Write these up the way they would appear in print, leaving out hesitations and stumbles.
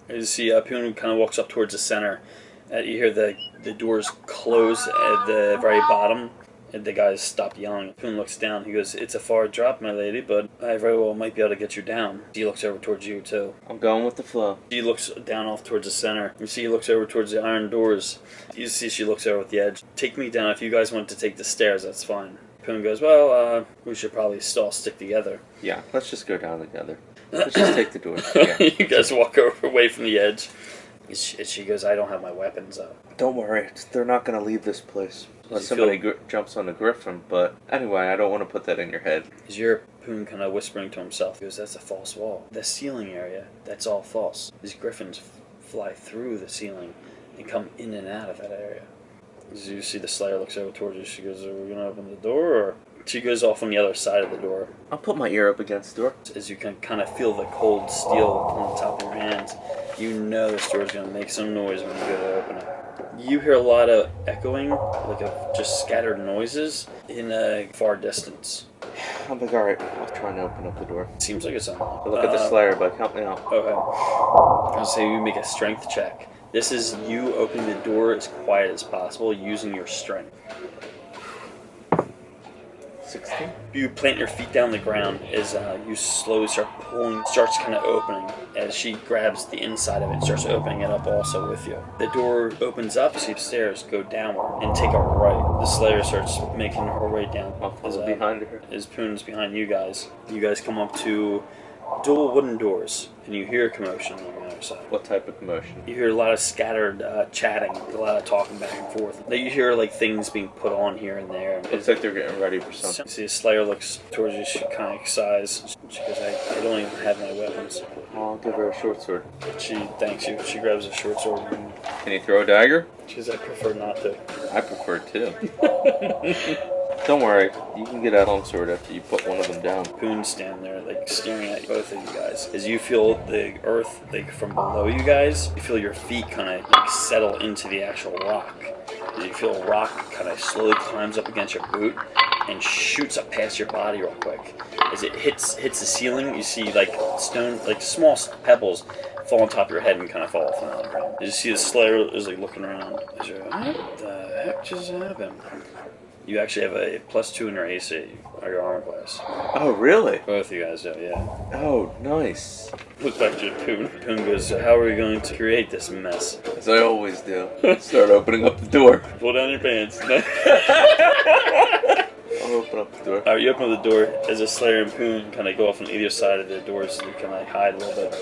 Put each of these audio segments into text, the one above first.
You see Poon kind of walks up towards the center. You hear the doors close at the very bottom. And the guys stop yelling. Poon looks down. He goes, "It's a far drop, my lady, but I very well might be able to get you down." He looks over towards you, too. I'm going with the flow. She looks down off towards the center. You see he looks over towards the iron doors. You see she looks over at the edge. "Take me down. If you guys want to take the stairs, that's fine." Poon goes, "Well, we should probably all stick together." Yeah, let's just go down together. Let's just take the door. Yeah. You guys walk away from the edge. She goes, "I don't have my weapons up." Don't worry, they're not going to leave this place. Unless somebody jumps on the Gryphon, but anyway, I don't want to put that in your head. Is your Poon kind of whispering to himself? He goes, "That's a false wall. The ceiling area, that's all false. These Gryphons fly through the ceiling and come in and out of that area." As you see the Slayer looks over towards you, she goes, "Are we going to open the door?" Or she goes off on the other side of the door. I'll put my ear up against the door. As you can kind of feel the cold steel on the top of your hands, you know this door's going to make some noise when you go to open it. You hear a lot of echoing, like of just scattered noises in a far distance. I'm like, alright, I'll try and open up the door. Seems like it's unlocked. Look at the Slayer, but help me out. Okay. I'll say you make a strength check. This is you opening the door as quiet as possible using your strength. 16? You plant your feet down the ground as you slowly start pulling, starts kind of opening. As she grabs the inside of it, starts opening it up also with you. The door opens up, so the stairs go downward and take a right. The Slayer starts making her way down. I'll follow behind her. As Poon's behind you guys. You guys come up to dual wooden doors, and you hear a commotion on the other side. What type of commotion? You hear a lot of scattered chatting, a lot of talking back and forth. You hear like things being put on here and there. Looks like they're getting ready for something. You see a Slayer looks towards you, she kind of sighs. She goes, I don't even have my weapons. I'll give her a short sword. She thanks you. She grabs a short sword. And can you throw a dagger? She goes, I prefer not to. I prefer to. Don't worry, you can get out on sword after you put one of them down. Poon's standing there, like, staring at both of you guys. As you feel the earth, like, from below you guys, you feel your feet kind of, like, settle into the actual rock. As you feel a rock kind of slowly climbs up against your boot and shoots up past your body real quick. As it hits the ceiling, you see, like, stone, like, small pebbles fall on top of your head and kind of fall off on the ground. As you see the Slayer is, like, looking around. As you're like, what the heck just happened? You actually have a +2 in your AC, or your armor class. Oh, really? Both of you guys do, yeah. Oh, nice. Look back to Poon. Poon goes, so how are we going to create this mess? As I always do. Start opening up the door. Pull down your pants. I'll open up the door. Alright, you open up the door as a Slayer and Poon kind of go off on either side of the doors so you can like hide a little bit.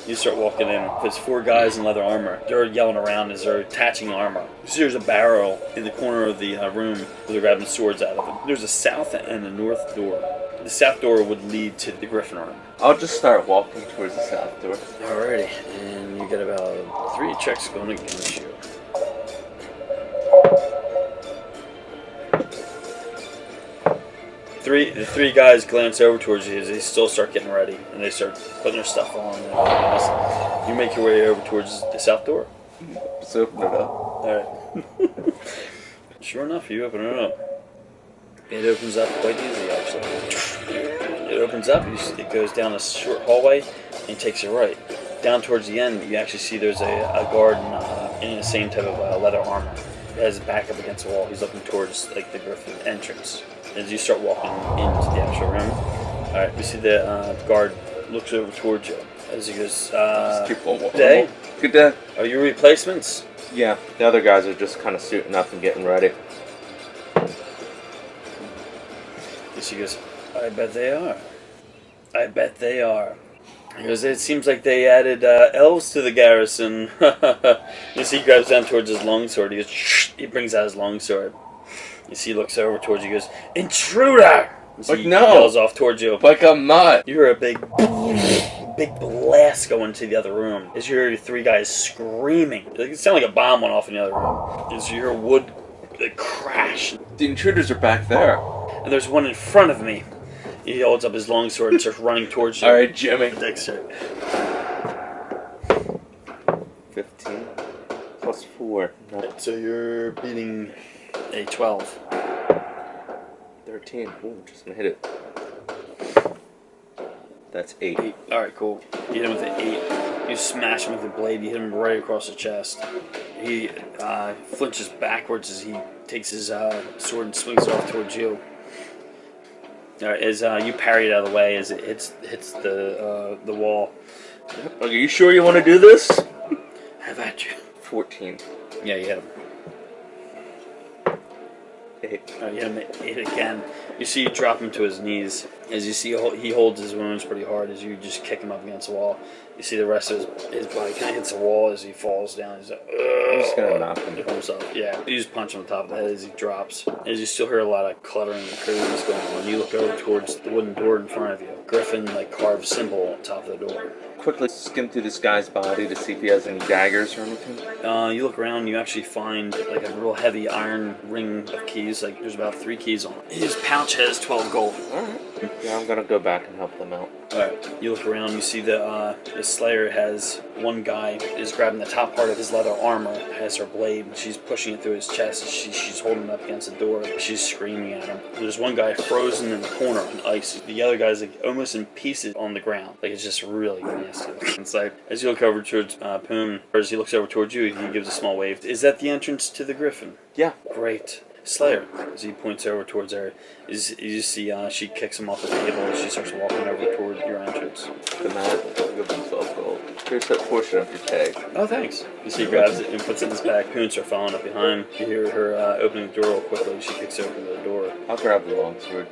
You start walking in. There's 4 guys in leather armor. They're yelling around as they're attaching armor. You see there's a barrel in the corner of the room where they're grabbing swords out of it. There's a south and a north door. The south door would lead to the Gryphon room. I'll just start walking towards the south door. Alrighty, and you get about 3 checks going against you. The three guys glance over towards you as they still start getting ready, and they start putting their stuff on and everything else. You make your way over towards the south door. Let's open it up. Alright. Sure enough, you open it up. It opens up quite easy, actually. It opens up, it goes down a short hallway, and takes you right. Down towards the end, you actually see there's a guard in the same type of leather armor. He has his back up against the wall. He's looking towards like the Gryphon entrance. As you start walking into the actual room, alright, you see the guard looks over towards you as he goes, good day? Good day. Are you replacements? Yeah, the other guys are just kind of suiting up and getting ready. She goes, I bet they are. I bet they are. He goes, it seems like they added elves to the garrison. You see, he grabs down towards his longsword. He goes, shh, he brings out his longsword. You see, he looks over towards you. He goes, intruder! Like, he no! yells off towards you. Like I'm not! You hear a big blast go into the other room. As you hear 3 guys screaming. It sounds like a bomb went off in the other room. As you hear wood crash. The intruders are back there. And there's one in front of me. He holds up his longsword and starts running towards you. Alright, Jimmy. Dexter. 15 plus 4. So you're beating a 12. 13. Ooh, just gonna hit it. That's 8. Alright, cool. You hit him with an 8. You smash him with the blade. You hit him right across the chest. He flinches backwards as he takes his sword and swings it off towards you. Alright, as you parry it out of the way as it hits the wall. Are you sure you want to do this? Have at you. 14. Yeah, you hit him. 8. You hit him at 8 again. You see you drop him to his knees. As you see, he holds his wounds pretty hard as you just kick him up against the wall. You see the rest of his body kind of hits the wall as he falls down. He's like, I'm just gonna knock him. Himself. Yeah, you just punch him on top of the head as he drops. As you still hear a lot of cluttering and craziness going on, you look over towards the wooden door in front of you. Gryphon carved symbol on top of the door. Quickly skim through this guy's body to see if he has any daggers or anything. You look around, you actually find like a real heavy iron ring of keys. Like there's about 3 keys on it. His pouch has 12 gold. Alright. Yeah, I'm gonna go back and help them out. Alright. You look around, you see the Slayer has one guy is grabbing the top part of his leather armor, has her blade, she's pushing it through his chest. She's holding it up against the door. She's screaming at him. There's one guy frozen in the corner on ice. The other guy's like almost in pieces on the ground. Like it's just really nasty inside. As you look over towards Poon, or as he looks over towards you, he gives a small wave. Is that the entrance to the Gryphon? Yeah. Great. Slayer, as he points over towards her, you see she kicks him off the table and she starts walking over toward your entrance. The man, give him 12 gold. Here's that portion of your tag. Oh, thanks. You see he grabs it and puts it in his back. Poons are following up behind. You hear her opening the door real quickly. She kicks open the door. I'll grab the longsword.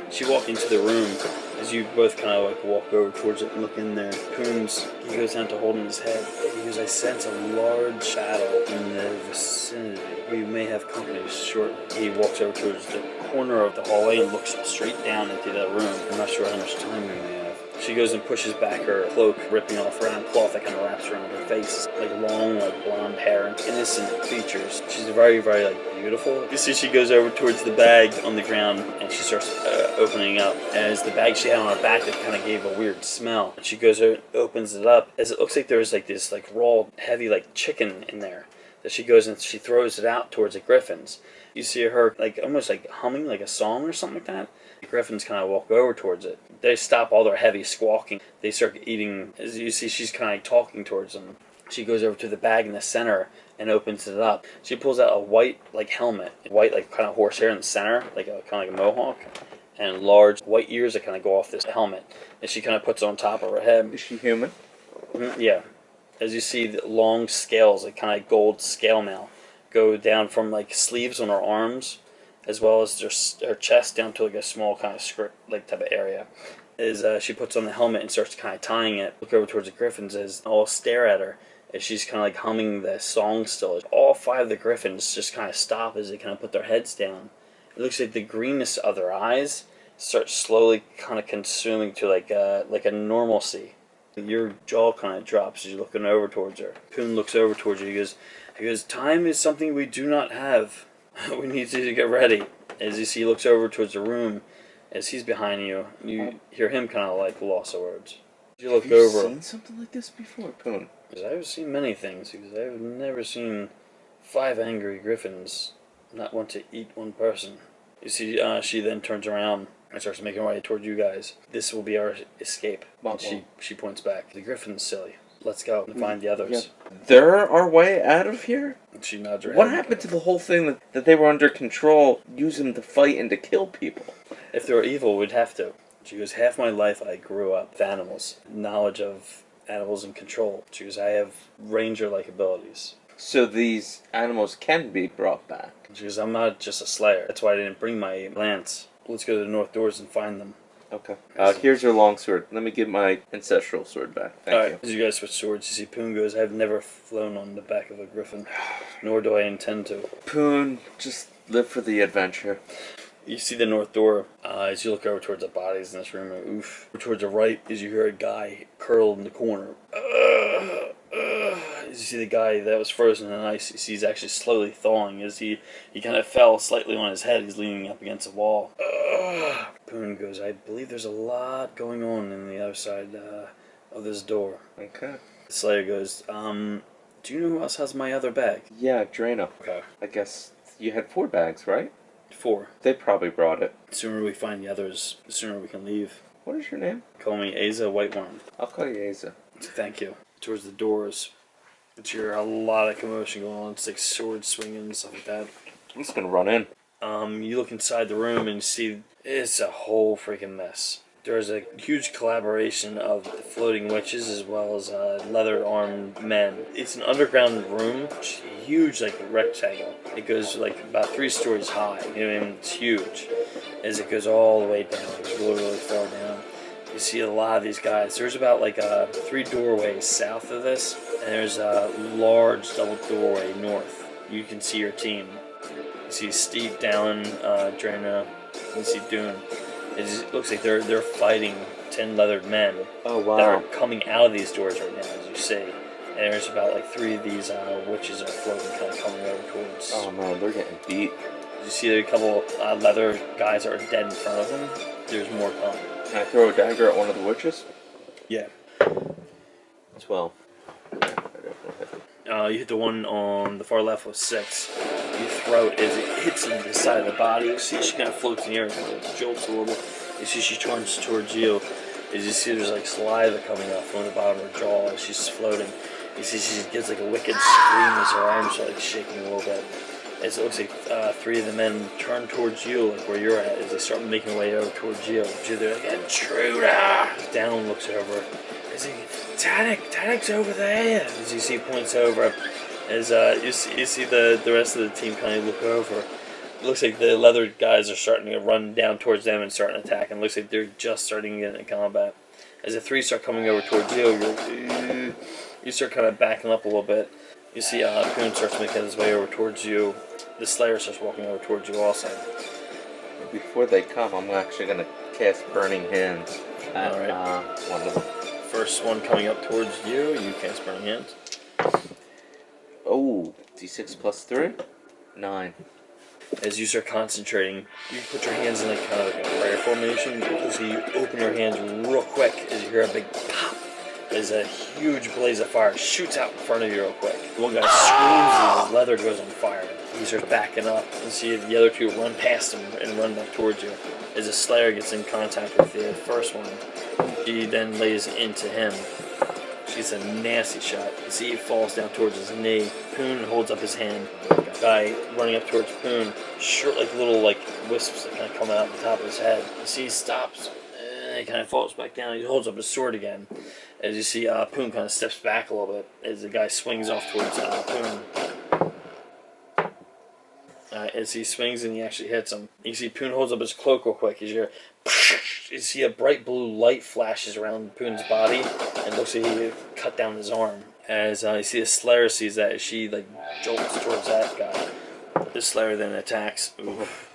She walks into the room. As you both kind of like walk over towards it and look in there, Poons, he goes down to holding his head. He goes, I sense a large battle in the vicinity. We may have company shortly. He walks over towards the corner of the hallway and looks straight down into that room. I'm not sure how much time we may have. She goes and pushes back her cloak, ripping off round cloth that kind of wraps around her face. Like long, like blonde hair and innocent features. She's very, very like beautiful. You see she goes over towards the bag on the ground and she starts opening up. As the bag she had on her back that kind of gave a weird smell. She goes over and opens it up as it looks like there's like this like raw, heavy like chicken in there. That she goes and she throws it out towards the Gryphons. You see her like almost like humming like a song or something like that. The Gryphons kind of walk over towards it. They stop all their heavy squawking. They start eating. As you see, she's kind of talking towards them. She goes over to the bag in the center and opens it up. She pulls out a white like helmet, white like kind of horsehair in the center, like a kind of like a mohawk, and large white ears that kind of go off this helmet. And she kind of puts it on top of her head. Is she human? Yeah. As you see, the long scales, like kind of gold scale mail, go down from like sleeves on her arms, as well as her chest down to like a small kind of script like type of area. As she puts on the helmet and starts kind of tying it, look over towards the Gryphons as all stare at her as she's kind of like humming the song still. All 5 of the Gryphons just kind of stop as they kind of put their heads down. It looks like the greenness of their eyes starts slowly kind of consuming to like a normalcy. Your jaw kind of drops as you're looking over towards her. Poon looks over towards you. He goes, time is something we do not have. We need you to get ready. As you see, he looks over towards the room. As he's behind you, you hear him kind of like lost of words. You look over. Have you seen something like this before, Poon? Because I've seen many things. Because I've never seen 5 angry Gryphons not want to eat one person. You see, she then turns around and starts making her way toward you guys. This will be our escape. She points back. The Gryphon's silly. Let's go and find the others. Yeah. They're our way out of here? And she nods her head. What happened to the whole thing that they were under control, use them to fight and to kill people? If they were evil, we'd have to. She goes, half my life I grew up with animals. Knowledge of animals and control. She goes, I have ranger-like abilities. So these animals can be brought back? She goes, I'm not just a slayer. That's why I didn't bring my lance. Let's go to the north doors and find them. Okay. Here's your long sword. Let me give my ancestral sword back. Thank you. As you guys switch swords, you see Poon goes, I've never flown on the back of a griffin, nor do I intend to. Poon, just live for the adventure. You see the north door as you look over towards the bodies in this room. Oof. Towards the right, as you hear a guy curled in the corner. As you see the guy that was frozen in ice, you see he's actually slowly thawing as he kind of fell slightly on his head. He's leaning up against a wall. Poon goes, I believe there's a lot going on the other side of this door. Okay. Slayer goes, do you know who else has my other bag? Yeah, Drano. Okay. I guess you had 4 bags, right? 4. They probably brought it. The sooner we find the others, the sooner we can leave. What is your name? Call me Asa Whiteworm. I'll call you Asa. Thank you. Towards the doors, you hear a lot of commotion going on. It's like sword swinging and stuff like that. I'm just gonna run in. You look inside the room and you see it's a whole freaking mess. There's a huge collaboration of floating witches as well as leather-armed men. It's an underground room, huge, like a rectangle. It goes like about 3 stories high. You know what I mean? It's huge. As it goes all the way down, it's really, really far down. You see a lot of these guys. There's about like 3 doorways south of this, and there's a large double doorway north. You can see your team. You see Steve, Dallin, Drana, you see Dune. It looks like they're fighting 10 leathered men. Oh, wow. That are coming out of these doors right now, as you see. And there's about like 3 of these witches are floating, kind of coming over towards. Oh man, they're getting beat. You see a couple leather guys that are dead in front of them. There's more coming. Can I throw a dagger at one of the witches? Yeah. 12. You hit the one on the far left with 6. You throw it as it hits into the side of the body. You see she kind of floats in the air, kind of jolts a little bit. You see she turns towards you. As you see there's like saliva coming up from the bottom of her jaw as she's floating. You see she gives like a wicked scream as her arms are like shaking a little bit. As it looks like 3 of the men turn towards you, like where you're at, as they start making their way over towards you. They're like, intruder! Down looks over. As he, Tadic's over there! As you see points over. As you see the rest of the team kind of look over. It looks like the leather guys are starting to run down towards them and starting to attack. And it looks like they're just starting to get into combat. As the 3 start coming over towards you, you start kind of backing up a little bit. You see Poon starts making his way over towards you. The Slayer starts walking over towards you also. Before they come, I'm actually going to cast Burning Hands at one of them. First one coming up towards you, you cast Burning Hands. Oh, D6 plus 3? 9. As you start concentrating, you put your hands in like kind of like a prayer formation. So you open your hands real quick as you hear a big pop. As a huge blaze of fire shoots out in front of you real quick. The one guy screams as his leather goes on fire. He starts backing up and see the other 2 run past him and run back towards you. As the Slayer gets in contact with the first one, she then lays into him. She gets a nasty shot. You see he falls down towards his knee. Poon holds up his hand. The guy running up towards Poon, short like little like wisps that kind of come out the top of his head. You see he stops and he kind of falls back down. He holds up his sword again. As you see Poon kind of steps back a little bit as the guy swings off towards Poon. As he swings and he actually hits him. You see Poon holds up his cloak real quick. You see a bright blue light flashes around Poon's body and looks like he cut down his arm. As you see the Slayer sees that, she like jolts towards that guy. The Slayer then attacks. Oof.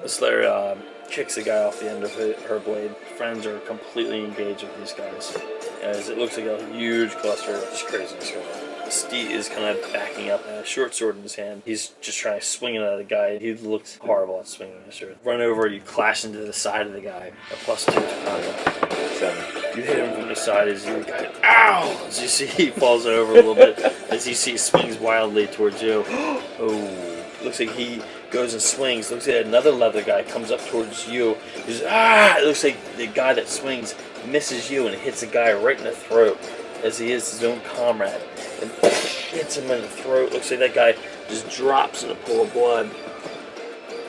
The Slayer kicks the guy off the end of her blade. Friends are completely engaged with these guys. As it looks like a huge cluster of just craziness going on. Steve is kind of backing up, a short sword in his hand. He's just trying to swing it at the guy. He looks horrible at swinging his sword. Run over, you clash into the side of the guy. A +2 to combat. 7. You hit him from the side as you kind of, ow! As you see, he falls over a little bit. As you see, he swings wildly towards you. Oh, looks like he goes and swings. Looks like another leather guy comes up towards you. He's It looks like the guy that swings misses you and hits the guy right in the throat, as he is his own comrade, and hits him in the throat. Looks like that guy just drops in a pool of blood.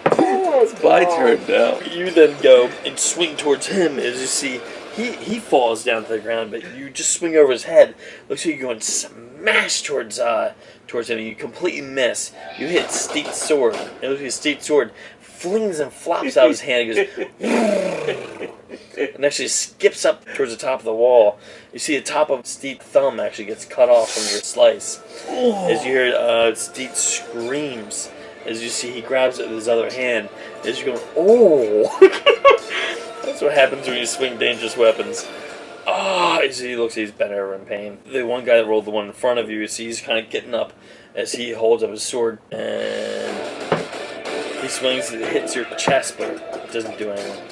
Oh, it's my turn now. You then go and swing towards him as you see he falls down to the ground, but you just swing over his head. Looks like you're going smash towards him, and you completely miss. You hit Steed's sword. It looks like Steed's sword flings and flops out of his hand. It goes and actually skips up towards the top of the wall. You see the top of Steed's thumb actually gets cut off from your slice. As you hear Steed screams, as you see he grabs it with his other hand, as you go, oh! That's what happens when you swing dangerous weapons. As he looks, he's bent over in pain. The one guy that rolled the one in front of you, see he's kind of getting up as he holds up his sword, and he swings, it hits your chest, but it doesn't do anything.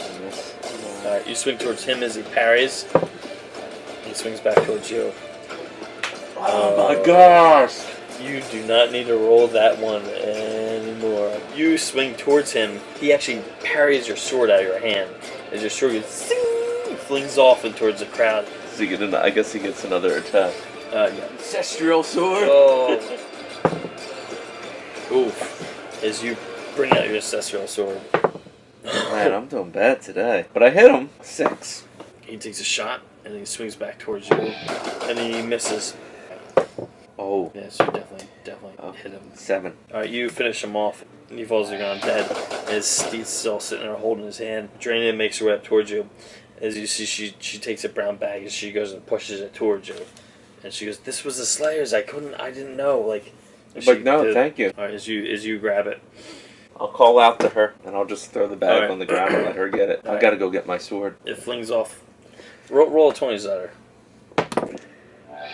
Alright, you swing towards him as he parries. He swings back towards you. Oh my gosh! You do not need to roll that one anymore. You swing towards him. He actually parries your sword out of your hand. As your sword gets flings off and towards the crowd. Does he get I guess he gets another attack. Yeah. Ancestral sword! Oh. Oof. As you bring out your ancestral sword. Man, I'm doing bad today. But I hit him. 6. He takes a shot, and he swings back towards you, and he misses. Oh. Yeah, so you definitely hit him. 7. Alright, you finish him off. He falls to the ground dead. His Steed's still sitting there holding his hand. Draining makes her way up towards you. As you see, she takes a brown bag and she goes and pushes it towards you. And she goes, "This was the Slayers. I didn't know." Like no, thank you. Alright, as you grab it. I'll call out to her, and I'll just throw the bag on the ground and let her get it. I gotta go get my sword. It flings off. Roll a 20s at her.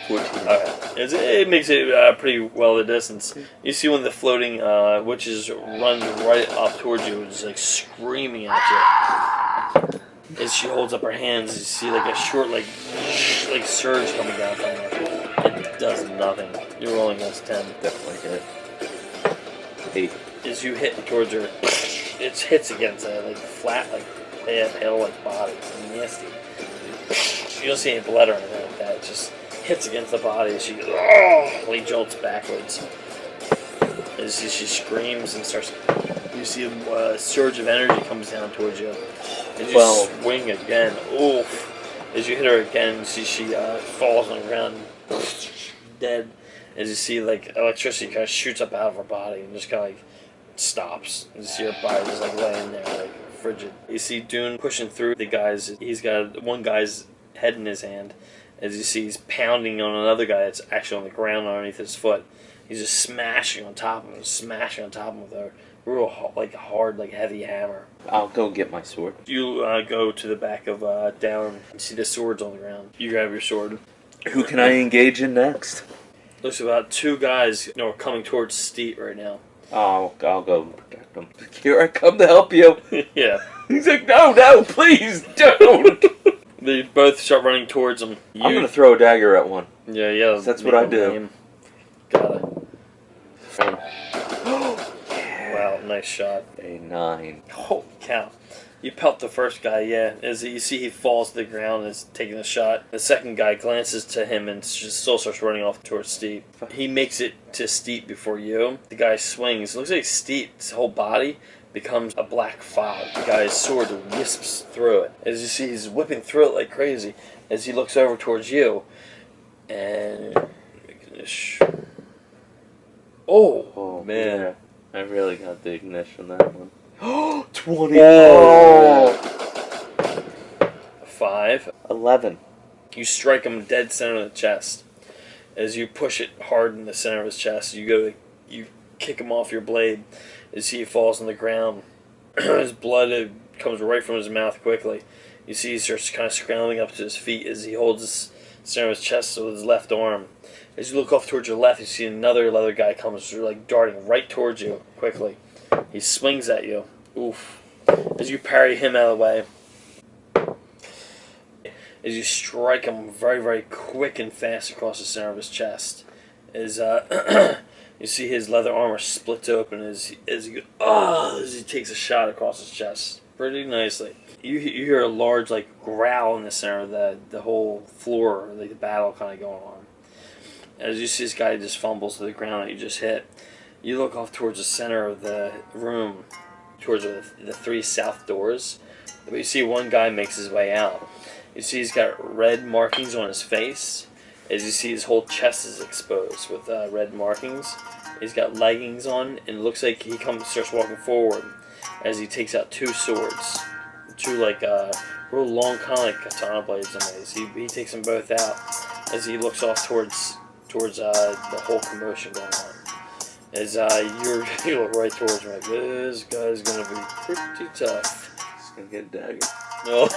14. Okay. It makes it pretty well the distance. You see one of the floating witches run right up towards you, just like screaming at you. As she holds up her hands, you see like a short like surge coming down from her. It does nothing. You're rolling against 10. Definitely hit. 8. As you hit towards her, it hits against a like flat, like pale like body. It's nasty. You don't see any blood or anything like that. It just hits against the body. She goes, he jolts backwards. As she screams and starts, you see a surge of energy comes down towards you. As you swing again, oof. As you hit her again, she falls on the ground, dead. As you see, like, electricity kind of shoots up out of her body and just kind of like stops. You see her body just like laying there, like frigid. You see Dune pushing through the guys. He's got one guy's head in his hand. As you see, he's pounding on another guy that's actually on the ground underneath his foot. He's just smashing on top of him, with a real like hard, like heavy hammer. I'll go get my sword. You go to the back of down and see the swords on the ground. You grab your sword. Who can I engage in next? Looks about 2 guys are coming towards Steed right now. Oh, I'll go protect them. Here I come to help you. Yeah. He's like, no, please don't. They both start running towards him. I'm gonna throw a dagger at one. Yeah. That's what I do. Got it. Wow, nice shot. A 9. Holy cow. You pelt the first guy, yeah. As you see, he falls to the ground and is taking a shot. The second guy glances to him and just still starts running off towards Steed. He makes it to Steed before you. The guy swings. It looks like Steed's whole body becomes a black fog. The guy's sword wisps through it. As you see, he's whipping through it like crazy. As he looks over towards you, and oh man. Yeah. I really got the ignition that one. 20. Oh. 5. 11. You strike him dead center of the chest. As you push it hard in the center of his chest, you kick him off your blade. As he falls on the ground, his blood comes right from his mouth quickly. You see he starts kind of scrambling up to his feet as he holds his center of his chest with his left arm. As you look off towards your left, you see another leather guy comes like darting right towards you quickly. He swings at you. Oof. As you parry him out of the way. As you strike him very, very quick and fast across the center of his chest. As you see his leather armor splits open as he takes a shot across his chest. Pretty nicely. You hear a large like growl in the center of the whole floor, like the battle kind of going on. As you see this guy just fumbles to the ground that you just hit. You look off towards the center of the room, towards the 3 south doors. But you see one guy makes his way out. You see he's got red markings on his face. As you see, his whole chest is exposed with red markings. He's got leggings on, and it looks like he starts walking forward as he takes out two swords. Two, like, real long, kind of like katana blades in ways. He takes them both out as he looks off towards the whole commotion going on. As you look right towards him, like, this guy's gonna be pretty tough. He's gonna get a dagger. No.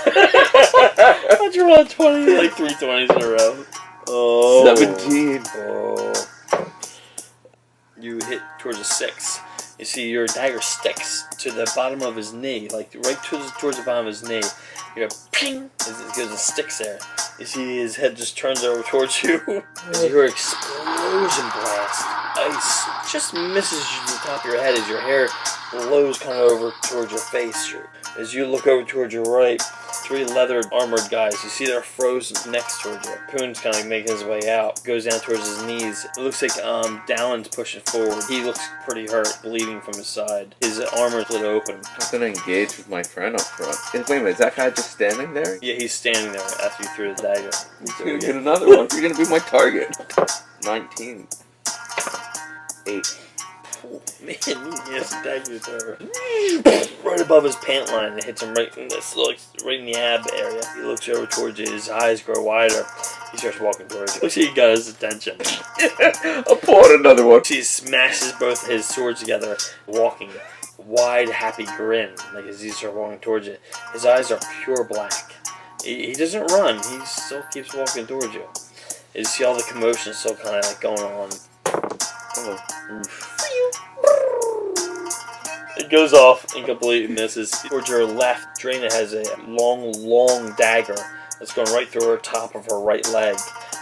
How'd you roll 20, like 3 20s in a row? Oh. 17. Oh. You hit towards a 6. You see your dagger sticks to the bottom of his knee, like right towards the bottom of his knee. You go ping, as it goes and sticks there. You see his head just turns over towards you. As you hear an explosion blast. Ice just misses you to the top of your head as your hair blows kind of over towards your face. As you look over towards your right, 3 leathered armored guys. You see they're frozen next towards you. Poon's kind of making his way out. Goes down towards his knees. It looks like Dallon's pushing forward. He looks pretty hurt, bleeding from his side. His armor split open. I'm gonna engage with my friend up front. Wait a minute, is that guy just standing there? Yeah, he's standing there after you threw the dagger. You're gonna get another one. You're gonna be my target. 19. 8. Oh, man, yes, dagger thrower. Right above his pant line, it hits him right in the ab area. He looks over towards you, his eyes grow wider. He starts walking towards you. Looks like he got his attention. I'll pull out another one. He smashes both his swords together, walking. Wide, happy grin, like as he starts walking towards you. His eyes are pure black. He doesn't run, he still keeps walking towards you. You see all the commotion still kind of like going on. Oh. It goes off and completely misses. Towards your left, Drina has a long dagger that's going right through her top of her right leg.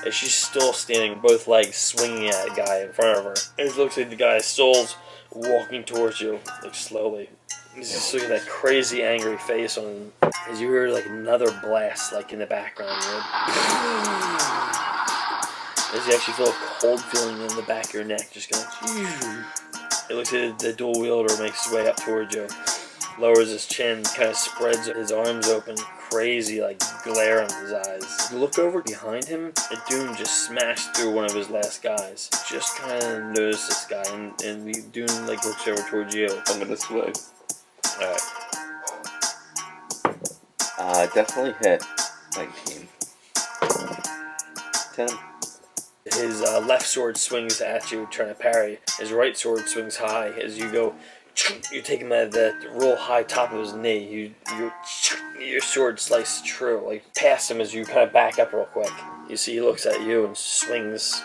And she's still standing, both legs swinging at a guy in front of her. It looks like the guy is still walking towards you, like slowly. He's just looking at that crazy angry face on him. As you hear like another blast, like in the background. As you actually feel a cold feeling in the back of your neck, just going. It looks like the dual wielder makes his way up towards you, lowers his chin, kind of spreads his arms open, crazy like glare in his eyes. You look over behind him, and Dune just smashed through one of his last guys. Just kind of noticed this guy, and Dune like looks over towards you. I'm gonna swing. Alright. Definitely hit. 19. 10. His left sword swings at you, trying to parry. His right sword swings high. As you go, you take him at the real high top of his knee. Your sword slices true, like past him as you kind of back up real quick. You see he looks at you and swings.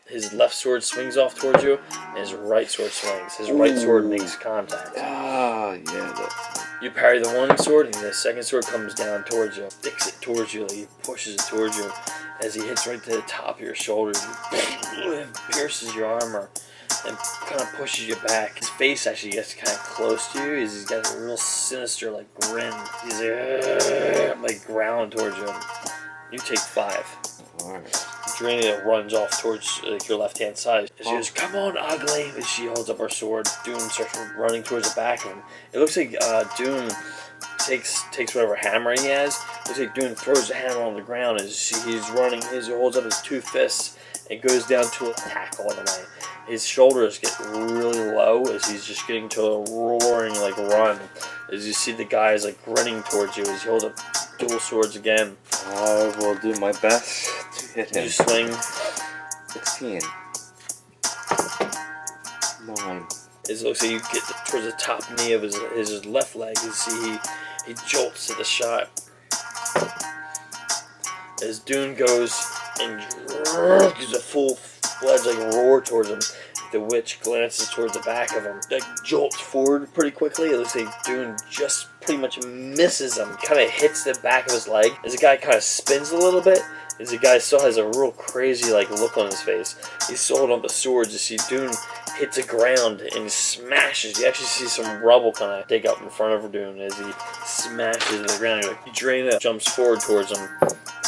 His left sword swings off towards you, and his right sword swings. His right sword makes contact. Ah, yeah, that's... You parry the one sword, and the second sword comes down towards you. Sticks it towards you, like he pushes it towards you. As he hits right to the top of your shoulder, he pierces your armor and kind of pushes you back. His face actually gets kind of close to you. He's got a real sinister like grin. He's like growling towards you. You take 5. Alright. Drina runs off towards your left-hand side. She goes, "Come on, ugly!" As she holds up her sword. Dune starts running towards the back of him. It looks like Dune takes whatever hammer he has. It looks like Dune throws the hammer on the ground as he's running. He holds up his 2 fists and goes down to a tackle in a way. His shoulders get really low as he's just getting to a roaring like run. As you see the guys like running towards you as he holds up dual swords again. I will do my best to hit him. You swing. 16. 9. It looks like you get towards the top knee of his left leg. You see he jolts at the shot. As Dune goes and gives a full-fledged like roar towards him, the witch glances towards the back of him. Like jolts forward pretty quickly. It looks like Dune just pretty much misses him. Kind of hits the back of his leg. As the guy kind of spins a little bit, as the guy still has a real crazy like look on his face. He's still holding up the swords. You see Dune hits the ground and smashes. You actually see some rubble kind of dig up in front of Dune as he smashes to the ground. Drina jumps forward towards him.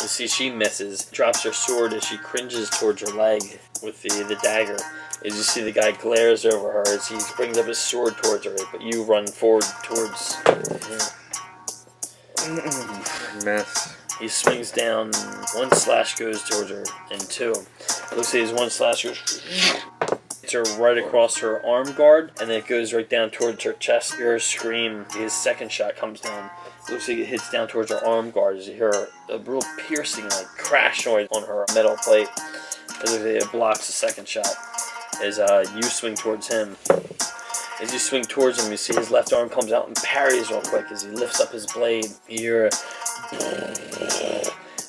You see she misses, drops her sword as she cringes towards her leg with the dagger. As you see the guy glares over her as he brings up his sword towards her, but you run forward towards him. Mess. He swings down. One slash goes towards her, and two. It looks like his one slash goes hits her right across her arm guard, and then it goes right down towards her chest. You hear her scream. His second shot comes down. It looks like it hits down towards her arm guard as you hear a real piercing, like crash noise on her metal plate. It looks like it blocks the second shot. As you swing towards him. As you swing towards him, you see his left arm comes out and parries real quick as he lifts up his blade. You hear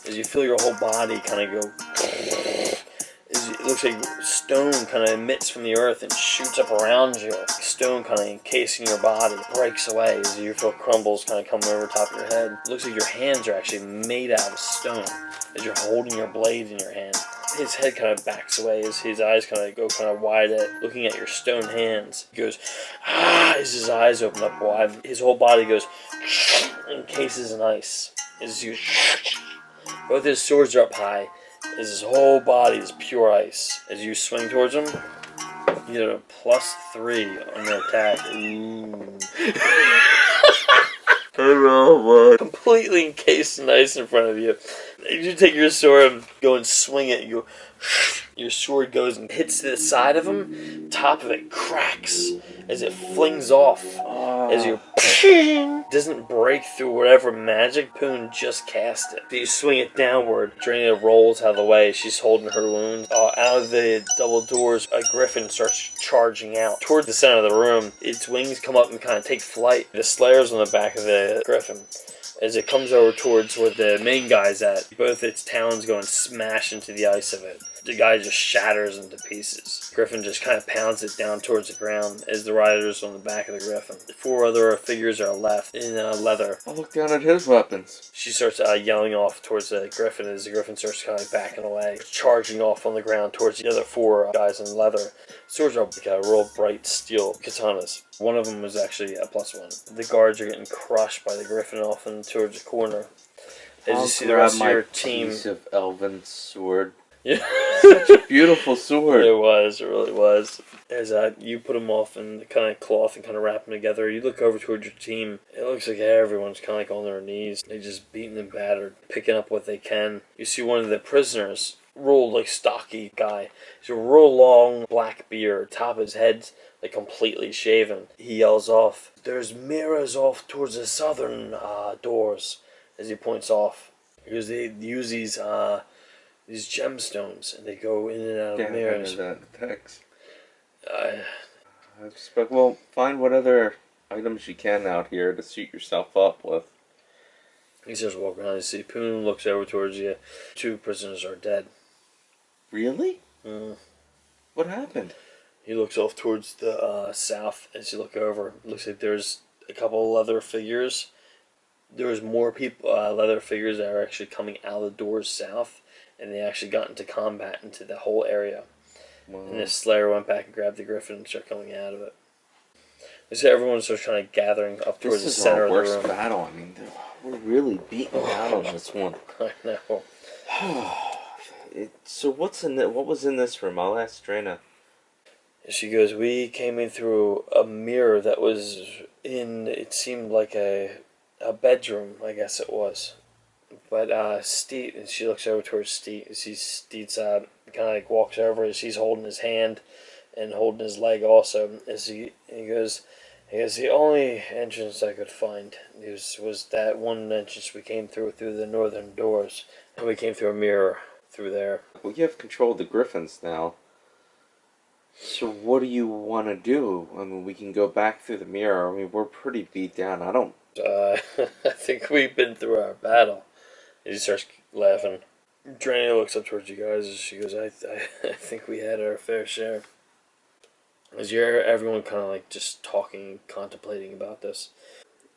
as you feel your whole body kind of go. It looks like stone kind of emits from the earth and shoots up around you. Stone kind of encasing your body breaks away as you feel crumbles kind of coming over top of your head. It looks like your hands are actually made out of stone as you're holding your blade in your hand. His head kind of backs away as his eyes kind of go kind of wide at looking at your stone hands. He goes, as his eyes open up wide. His whole body goes, encases in ice. As you, both his swords are up high. As his whole body is pure ice. As you swing towards him, you get a +3 on your attack. Ooh. Completely encased in ice in front of you. You take your sword and go and swing it. Your sword goes and hits the side of him. Top of it cracks as it flings off. As you doesn't break through whatever magic Poon just cast it. So you swing it downward. Drina rolls out of the way. She's holding her wound. Out of the double doors, a griffin starts charging out towards the center of the room. Its wings come up and kind of take flight. The Slayer's on the back of the griffin. As it comes over towards where the main guy's at, both its talons go and smash into the ice of it. The guy just shatters into pieces. Griffin just kind of pounds it down towards the ground as the rider's on the back of the griffin. 4 other figures are left in leather. I'll look down at his weapons. She starts yelling off towards the griffin as the griffin starts kind of backing away, charging off on the ground towards the other 4 guys in leather. Swords are like real bright steel katanas. One of them was actually a +1. The guards are getting crushed by the griffin off and towards the corner. As you see the rest of your team, piece of elven sword. Yeah. Such a beautiful sword. It really was. As you put them off in the kind of cloth and kind of wrap them together, you look over towards your team. It looks like everyone's kind of like on their knees. They're just beaten and battered, picking up what they can. You see one of the prisoners, real like stocky guy. He's a real long black beard, top of his head's like completely shaven. He yells off, "There's mirrors off towards the southern doors," as he points off. Because they use these gemstones and they go in and out of mirrors. That text. Well, find what other items you can out here to suit yourself up with. He starts walking around. You see Poon looks over towards you. 2 prisoners are dead. Really? Mm. What happened? He looks off towards the south as you look over. It looks like there's a couple of leather figures. There's more people, leather figures that are actually coming out of the doors south, and they actually got into combat into the whole area. Wow. And the Slayer went back and grabbed the griffin and started coming out of it. So everyone's just kind of gathering up towards the center of the room. This is our worst battle. I mean, we're really beating out on this one. I know. So what was in this room? I'll ask Drina. She goes, we came in through a mirror that was in, it seemed like a bedroom, I guess it was. But Steed, and she looks over towards Steed. Steed's kind of like walks over as he's holding his hand and holding his leg also. As he goes, the only entrance I could find was that one entrance we came through the northern doors. And we came through a mirror through there. Well, you have control of the Gryphons now. So what do you want to do? I mean, we can go back through the mirror. I mean, we're pretty beat down. I think we've been through our battle. He starts laughing. Drina looks up towards you guys and she goes, I think we had our fair share. As you hear everyone kind of like just talking, contemplating about this.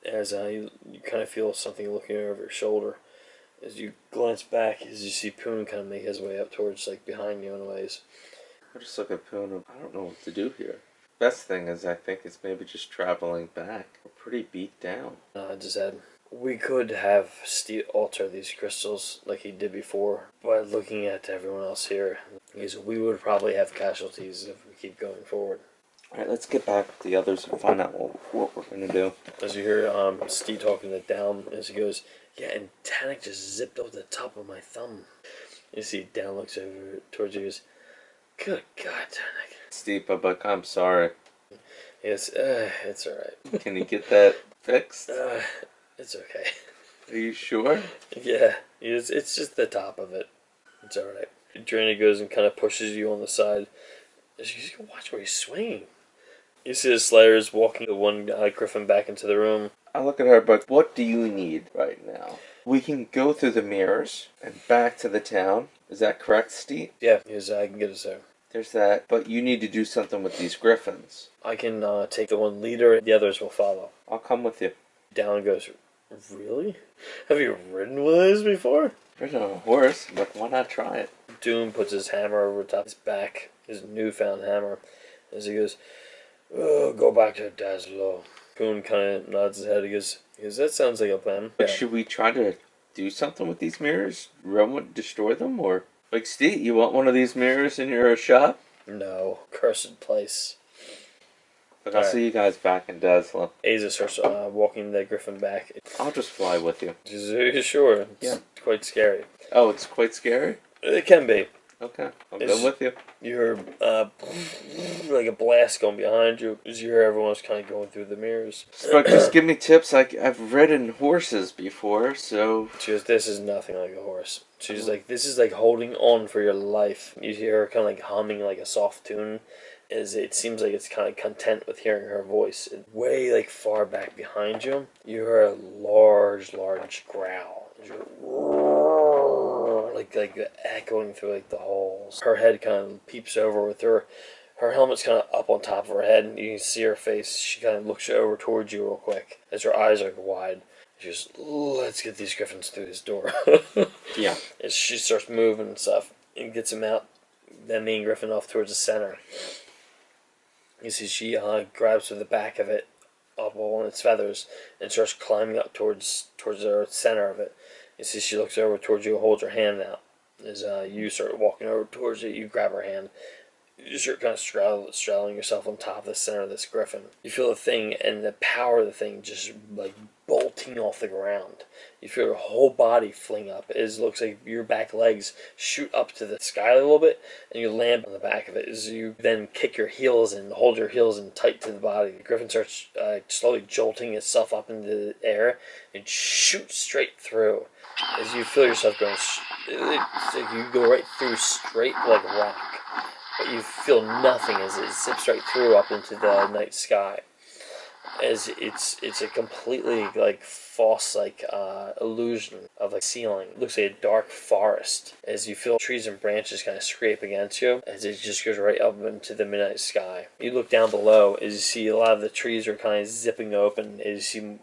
As you kind of feel something looking over your shoulder. As you glance back, as you see Poon kind of make his way up towards like behind you in a ways. I just look at Poon and I don't know what to do here. Best thing is, I think, is maybe just traveling back. We're pretty beat down. I just said, we could have Steve alter these crystals like he did before, but looking at everyone else here, we would probably have casualties if we keep going forward. Alright, let's get back with the others and find out what we're gonna do. As you hear Steve talking to Down, as he goes, yeah, and Tannic just zipped over the top of my thumb. You see Down looks over towards you and goes, good God, Tannic. Steve, Bubba, I'm sorry. Yes, it's alright. Can you get that fixed? It's okay. Are you sure? Yeah, it's just the top of it. It's alright. Drana goes and kind of pushes you on the side. She goes, watch where he's swinging. You see the Slayers walking the one Gryphon back into the room. I look at her, but what do you need right now? We can go through the mirrors and back to the town. Is that correct, Steve? Yeah, because I can get us there. There's that, but you need to do something with these Gryphons. I can take the one leader, the others will follow. I'll come with you. Down goes, really? Have you ridden one of these before? Ridden on a horse, but why not try it? Doom puts his hammer over top his back, his newfound hammer, as he goes, oh, go back to Dazlo. Coon kind of nods his head. He goes, that sounds like a plan. But should we try to do something with these mirrors? Destroy them? Or, like, Steve, you want one of these mirrors in your shop? No. Cursed place. Look, I'll see you guys back in Dazlo. Asa starts walking the Gryphon back. I'll just fly with you. Sure. It's yeah. Quite scary. Oh, it's quite scary? It can be. Okay, I'll go with you. You hear like a blast going behind you. As you hear everyone's kind of going through the mirrors. But just give me tips. I've ridden horses before, so... She goes, this is nothing like a horse. She's like, this is like holding on for your life. You hear her kind of like humming like a soft tune. As it seems like it's kind of content with hearing her voice. Way like far back behind you, you hear a large growl. Like echoing through like the halls. Her head kind of peeps over with her helmet's kind of up on top of her head, and you can see her face. She kind of looks over towards you real quick as her eyes are wide. She goes, let's get these Gryphons through this door. Yeah. As she starts moving and stuff and gets him out, that main Gryphon off towards the center. You see she grabs with the back of it up on its feathers and starts climbing up towards the center of it. You see she looks over towards you and holds her hand out. As you start walking over towards it, you grab her hand. You start kind of straddling yourself on top of the center of this Gryphon. You feel the thing and the power of the thing just like bolting off the ground. You feel your whole body fling up. It looks like your back legs shoot up to the sky a little bit, and you land on the back of it. As you then kick your heels and hold your heels in tight to the body, the Gryphon starts slowly jolting itself up into the air and shoots straight through. As you feel yourself going, it's like you go right through straight like rock. But you feel nothing as it zips right through up into the night sky. As it's a completely like false illusion of a ceiling. It looks like a dark forest. As you feel trees and branches kind of scrape against you, as it just goes right up into the midnight sky. You look down below, as you see a lot of the trees are kind of zipping open. As you see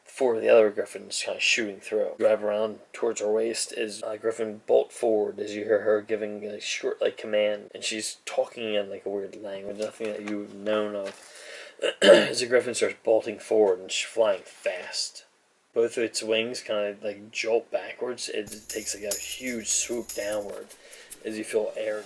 four of the other Gryphons kind of shooting through. Grab around towards her waist as Gryphon bolt forward as you hear her giving a short command, and she's talking in like a weird language, nothing that you've known of. As the Gryphon starts bolting forward and she's flying fast. Both of its wings kind of like jolt backwards. It takes like a huge swoop downward as you feel air.